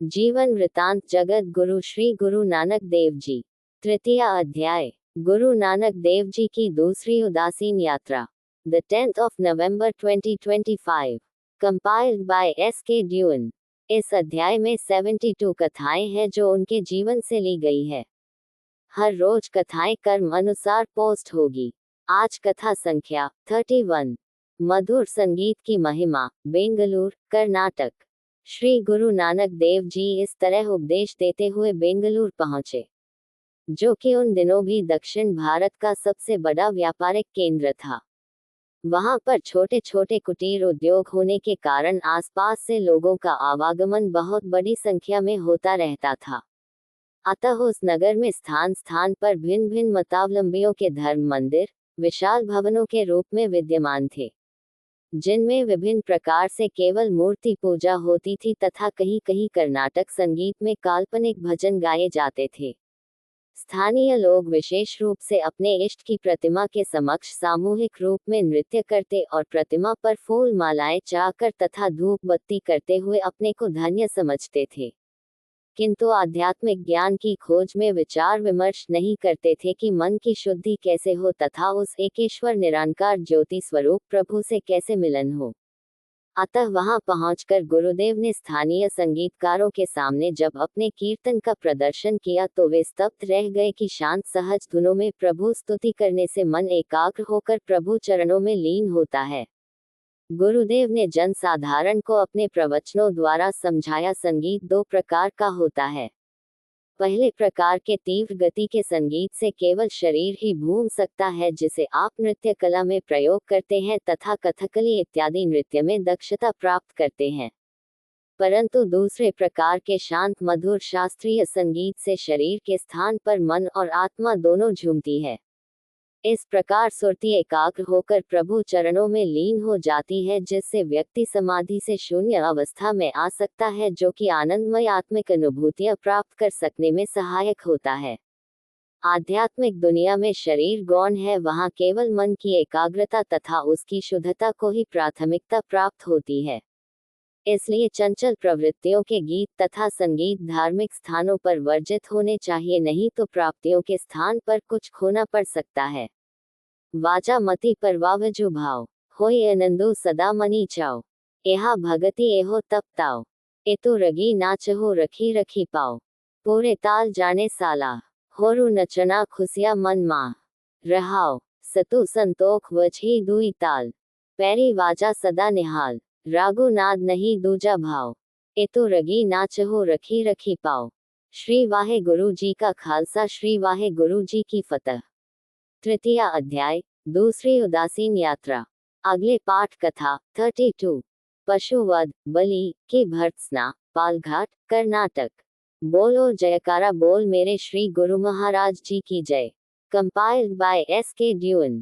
जीवन वृतांत जगत गुरु श्री गुरु नानक देव जी। तृतीय अध्याय। गुरु नानक देव जी की दूसरी उदासीन यात्रा। The 10th of November 2025। Compiled bye S.K. Dune. इस अध्याय में 72 कथाएं हैं जो उनके जीवन से ली गई है। हर रोज कथाएं कर्म अनुसार पोस्ट होगी। आज कथा संख्या 31। मधुर संगीत की महिमा, बेंगलुरु, कर्नाटक। श्री गुरु नानक देव जी इस तरह उपदेश देते हुए बेंगलुरु पहुंचे, जो कि उन दिनों भी दक्षिण भारत का सबसे बड़ा व्यापारिक केंद्र था। वहां पर छोटे छोटे कुटीर उद्योग होने के कारण आसपास से लोगों का आवागमन बहुत बड़ी संख्या में होता रहता था। अतः उस नगर में स्थान स्थान पर भिन्न भिन्न मतावलंबियों के धर्म मंदिर विशाल भवनों के रूप में विद्यमान थे, जिनमें विभिन्न प्रकार से केवल मूर्ति पूजा होती थी तथा कहीं कहीं कर्नाटक संगीत में काल्पनिक भजन गाए जाते थे। स्थानीय लोग विशेष रूप से अपने इष्ट की प्रतिमा के समक्ष सामूहिक रूप में नृत्य करते और प्रतिमा पर फूल मालाएं चाहकर तथा धूप बत्ती करते हुए अपने को धन्य समझते थे, किंतु आध्यात्मिक ज्ञान की खोज में विचार विमर्श नहीं करते थे कि मन की शुद्धि कैसे हो तथा उस एकेश्वर निराकार ज्योति स्वरूप प्रभु से कैसे मिलन हो। अतः वहां पहुंचकर गुरुदेव ने स्थानीय संगीतकारों के सामने जब अपने कीर्तन का प्रदर्शन किया तो वे स्तब्ध रह गए कि शांत सहज धुनों में प्रभु स्तुति करने से मन एकाग्र होकर प्रभु चरणों में लीन होता है। गुरुदेव ने जन साधारण को अपने प्रवचनों द्वारा समझाया, संगीत दो प्रकार का होता है। पहले प्रकार के तीव्र गति के संगीत से केवल शरीर ही भूम सकता है, जिसे आप नृत्य कला में प्रयोग करते हैं तथा कथकली इत्यादि नृत्य में दक्षता प्राप्त करते हैं। परंतु दूसरे प्रकार के शांत मधुर शास्त्रीय संगीत से शरीर के स्थान पर मन और आत्मा दोनों झूमती है। इस प्रकार सुरती एकाग्र होकर प्रभु चरणों में लीन हो जाती है, जिससे व्यक्ति समाधि से शून्य अवस्था में आ सकता है, जो कि आनंदमय आत्मिक अनुभूतियां प्राप्त कर सकने में सहायक होता है। आध्यात्मिक दुनिया में शरीर गौण है, वहां केवल मन की एकाग्रता तथा उसकी शुद्धता को ही प्राथमिकता प्राप्त होती है। इसलिए चंचल प्रवृत्तियों के गीत तथा संगीत धार्मिक स्थानों पर वर्जित होने चाहिए, नहीं तो प्राप्तियों के स्थान पर कुछ खोना पड़ सकता है। वाचा मति परवावजु भाव, होय आनंदो सदा मनी चाओ, एहा भगति एहो तप ताओ, एतो रगी नाचहो रखी रखी पाओ, पूरे ताल जाने साला, होरु नचना खुशिया मन मा रहाओ, सतु संतोख वजही दुई ताल, पैरी वाजा सदा निहाल, रागो नाद नहीं दूजा भाव, एतो रगी नाचहो रखी रखी पाओ। श्री वाहे गुरु जी का खालसा, श्री वाहे गुरु जी की फतह। तृतीय अध्याय। दूसरी उदासीन यात्रा। अगले पाठ कथा 32। पशुवध बलि की भर्त्सना, पालघाट, कर्नाटक। बोलो जयकारा बोल मेरे श्री गुरु महाराज जी की जय। Compiled bye S.K. ड्यून।